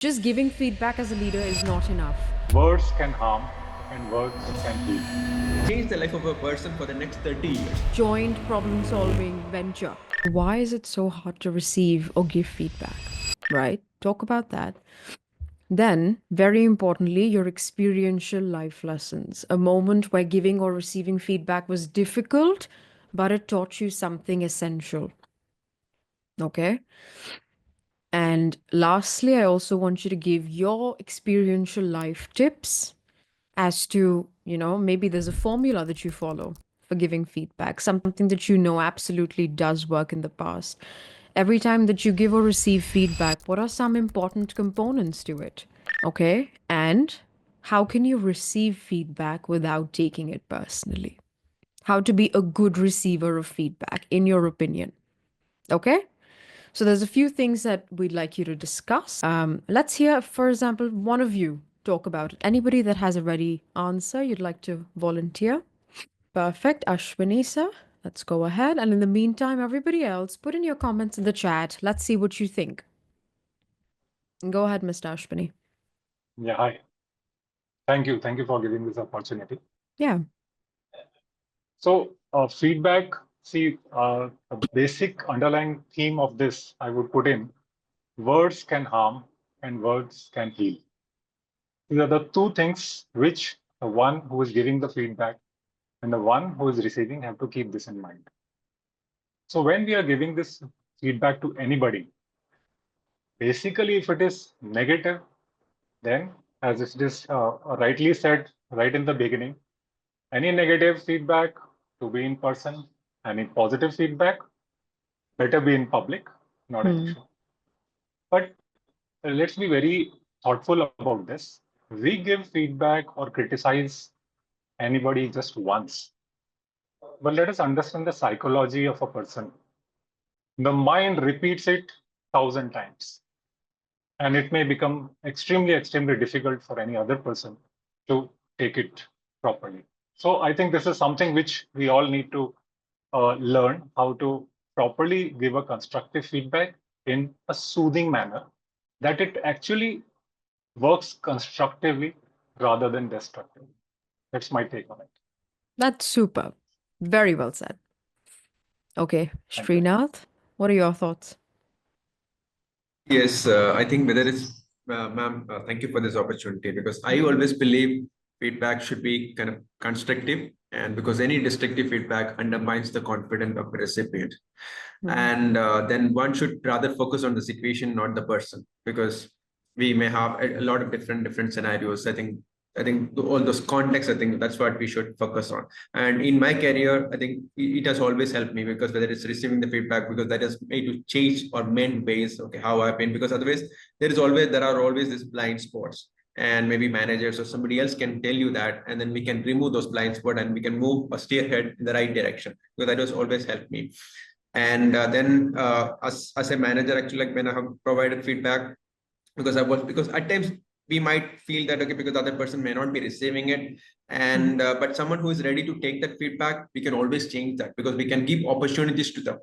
Just giving feedback as a leader is not enough. Words can harm and words can heal. Change the life of a person for the next 30 years. Joint problem solving venture. Why is it so hard to receive or give feedback? Right? Talk about that. Then, very importantly, your experiential life lessons. A moment where giving or receiving feedback was difficult, but it taught you something essential. Okay? And lastly, I also want you to give your experiential life tips as to, maybe there's a formula that you follow for giving feedback, something that you know absolutely does work in the past. Every time that you give or receive feedback, what are some important components to it? Okay. And how can you receive feedback without taking it personally? How to be a good receiver of feedback, in your opinion. Okay. So there's a few things that we'd like you to discuss. Let's hear, for example, one of you talk about it. Anybody that has a ready answer you'd like to volunteer? Perfect. Ashwini, sir. Let's go ahead. And in the meantime, everybody else, put in your comments in the chat. Let's see what you think. Go ahead, Mr. Ashwini. Yeah, hi. Thank you. Thank you for giving this opportunity. Yeah. So, feedback, see, a basic underlying theme of this, I would put in words can harm and words can heal. These are the two things which the one who is giving the feedback and the one who is receiving have to keep this in mind. So, when we are giving this feedback to anybody, basically, if it is negative, then as it is rightly said right in the beginning, any negative feedback to be in person, any positive feedback better be in public, not an Hmm. issue. But let's be very thoughtful about this. We give feedback or criticize anybody just once, but let us understand the psychology of a person. The mind repeats it 1,000 times, and it may become extremely difficult for any other person to take it properly. So I think this is something which we all need to learn how to properly give a constructive feedback in a soothing manner, that it actually works constructively rather than destructively. That's my take on it. That's super. Very well said. Okay. Thank you. Srinath, what are your thoughts? Yes, I think whether it's, ma'am, thank you for this opportunity because I always believe feedback should be kind of constructive, and because any destructive feedback undermines the confidence of the recipient. Hmm. And then one should rather focus on the situation, not the person, because we may have a lot of different scenarios. I think all those contexts, I think that's what we should focus on. And in my career, I think it has always helped me, because whether it's receiving the feedback, because that has made to change or mend ways, okay, how I've been, because otherwise there are always these blind spots, and maybe managers or somebody else can tell you that, and then we can remove those blind spots and we can move or steer ahead in the right direction, because that has always helped me. And then as a manager, actually, like when I have provided feedback, because at times we might feel that, okay, because the other person may not be receiving it, and but someone who is ready to take that feedback, we can always change that, because we can give opportunities to them,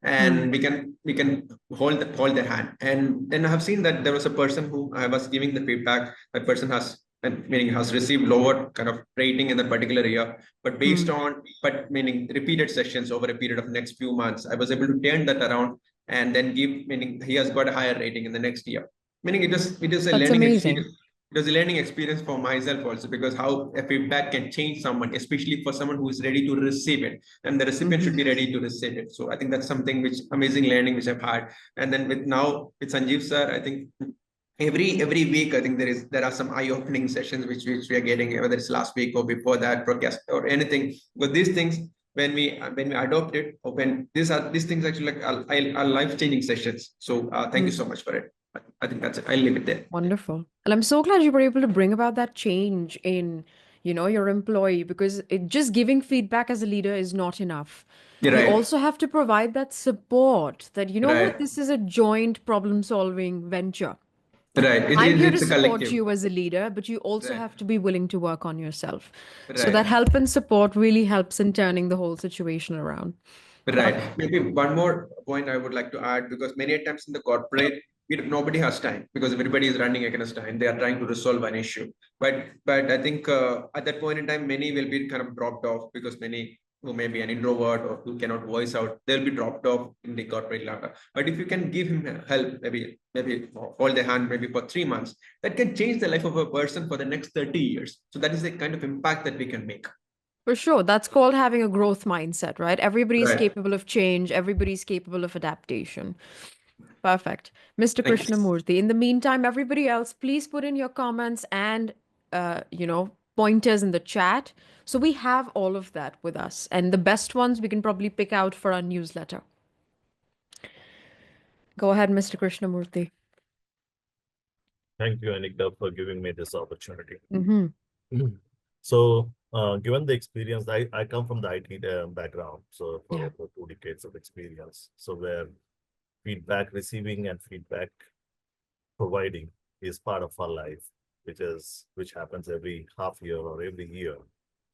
Hmm. and we can hold their hand. And then I have seen that there was a person who I was giving the feedback. That person has, meaning, has received lower kind of rating in that particular year, but based Hmm. on, but meaning repeated sessions over a period of next few months, I was able to turn that around, and then give, meaning he has got a higher rating in the next year. Meaning it is a That's learning amazing. experience. It was a learning experience for myself also, because how a feedback can change someone, especially for someone who is ready to receive it, and the recipient should Hmm. be ready to receive it. So I think that's something which amazing learning which I've had. And then with Sanjeev sir, I think every week, I think there are some eye-opening sessions which we are getting, whether it's last week or before that broadcast or anything. But these things, when we adopt it, or when these things actually like are life-changing sessions. So thank you Hmm. so much for it. I think that's it. I'll leave it there. Wonderful. And I'm so glad you were able to bring about that change in, your employee, because just giving feedback as a leader is not enough. You're You right. also have to provide that support that, what, Right. this is a joint problem solving venture. Right. I'm here to It's a support collective. you as a leader, but you also Right. have to be willing to work on yourself. So that Right. help and support really helps in turning the whole situation around. Right. Maybe one more point I would like to add, because many times in the corporate, nobody has time because everybody is running against time. They are trying to resolve an issue. But I think at that point in time, many will be kind of dropped off because many who may be an introvert or who cannot voice out, they'll be dropped off in the corporate ladder. But if you can give him help, maybe hold their hand maybe for 3 months, that can change the life of a person for the next 30 years. So that is the kind of impact that we can make. For sure. That's called having a growth mindset, right? Everybody's Right. capable of change, everybody's capable of adaptation. Perfect. Mr. Thank you. Krishnamurthy. In the meantime, everybody else, please put in your comments and, pointers in the chat. So we have all of that with us. And the best ones we can probably pick out for our newsletter. Go ahead, Mr. Krishnamurthy. Thank you, Anikta, for giving me this opportunity. Mm-hmm. So, given the experience, I come from the IT background, so for Yeah. over 2 decades of experience. So where feedback receiving and feedback providing is part of our life, which happens every half year or every year.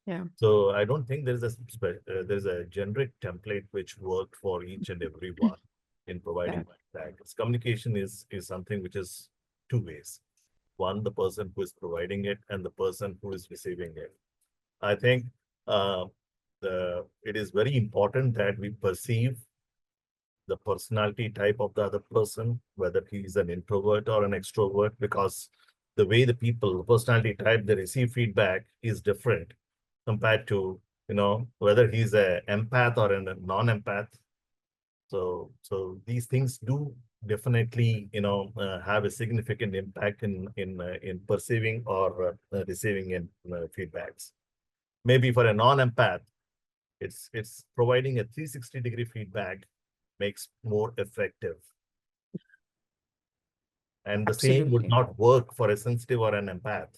Yeah. So I don't think there's a generic template which worked for each and every one in providing feedback. Communication is something which is two ways. One, the person who is providing it and the person who is receiving it. I think it is very important that we perceive the personality type of the other person, whether he's an introvert or an extrovert, because the way the personality type, they receive feedback is different compared to, whether he's an empath or a non-empath. So these things do definitely, have a significant impact in perceiving or receiving in feedbacks. Maybe for a non-empath, it's providing a 360-degree feedback makes more effective. And the same would Absolutely. not work for a sensitive or an empath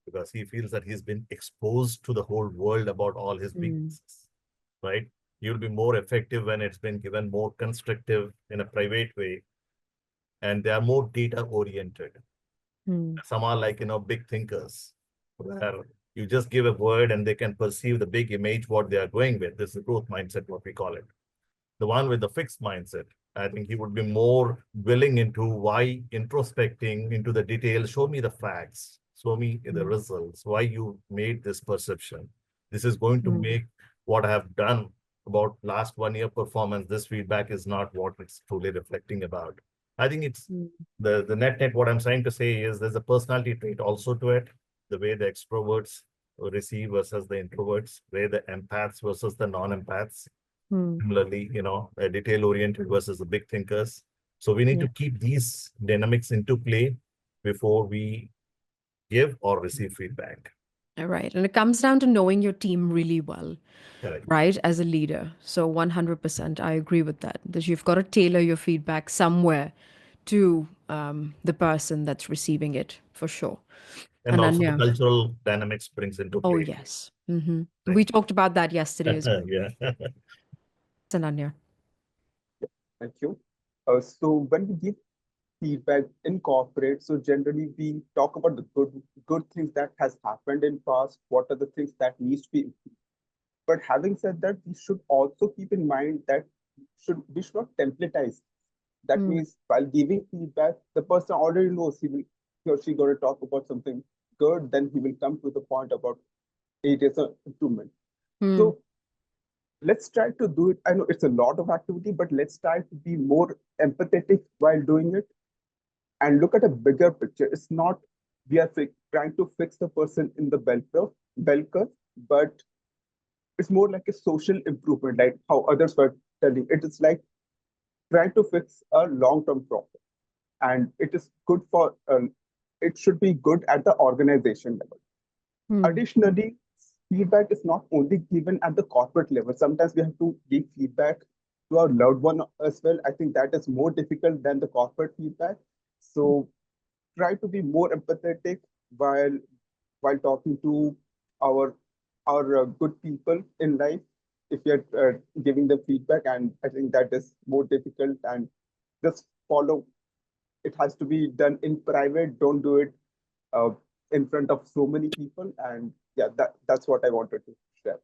because he feels that he's been exposed to the whole world about all his weaknesses, right? You'll be more effective when it's been given more constructive in a private way, and they are more data oriented. Some are like, big thinkers, where you just give a word and they can perceive the big image, what they are going with. This is a growth mindset, what we call it. The one with the fixed mindset, I think he would be more willing into why introspecting into the details, show me the facts, show me the results, why you made this perception. This is going to make what I have done about last 1 year performance. This feedback is not what it's truly reflecting about. I think it's the net, what I'm trying to say is there's a personality trait also to it, the way the extroverts receive versus the introverts, where the empaths versus the non-empaths. Similarly, a detail-oriented versus the big thinkers. So we need to keep these dynamics into play before we give or receive feedback. All right. And it comes down to knowing your team really well, Correct. right? As a leader. So 100%, I agree with that. That you've got to tailor your feedback somewhere to the person that's receiving it, for sure. And also the Ananya. cultural dynamics brings into play. Oh, yes. We talked about that yesterday as well. Yeah. Ananya. Thank you. So when we give feedback in corporate, so generally we talk about the good things that has happened in past, what are the things that needs to be improved. But having said that, we should also keep in mind that we should not templatize. That means while giving feedback, the person already knows he or she going to talk about something good, then he will come to the point about areas of improvement. So let's try to do it. I know it's a lot of activity, but let's try to be more empathetic while doing it and look at a bigger picture. It's not we are trying to fix the person in the bell curve, but it's more like a social improvement, like how others were telling. It is like trying to fix a long-term problem, and it is good for. It should be good at the organization level. Additionally, feedback is not only given at the corporate level. Sometimes we have to give feedback to our loved one as well. I think that is more difficult than the corporate feedback. So try to be more empathetic while talking to our good people in life. If you're giving them feedback, and I think that is more difficult, and just follow. It has to be done in private. Don't do it in front of so many people. And yeah, that's what I wanted to share.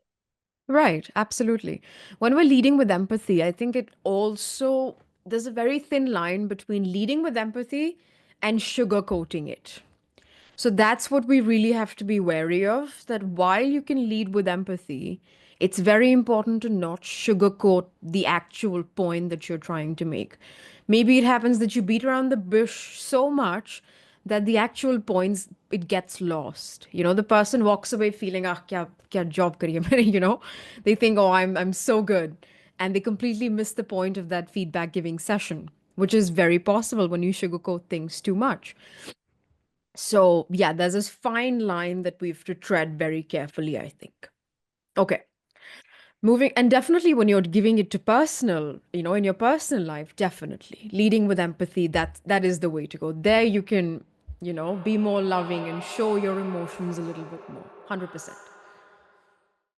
Right, absolutely. When we're leading with empathy, I think it also there's a very thin line between leading with empathy and sugarcoating it. So that's what we really have to be wary of, that while you can lead with empathy, it's very important to not sugarcoat the actual point that you're trying to make. Maybe it happens that you beat around the bush so much that the actual points, it gets lost. The person walks away feeling, kya job kari hai maine, they think, oh, I'm so good. And they completely miss the point of that feedback giving session, which is very possible when you sugarcoat things too much. So, yeah, there's this fine line that we have to tread very carefully, I think. Okay. Moving, and definitely when you're giving it to personal, in your personal life, definitely leading with empathy, that is the way to go. There you can, be more loving and show your emotions a little bit more. 100%.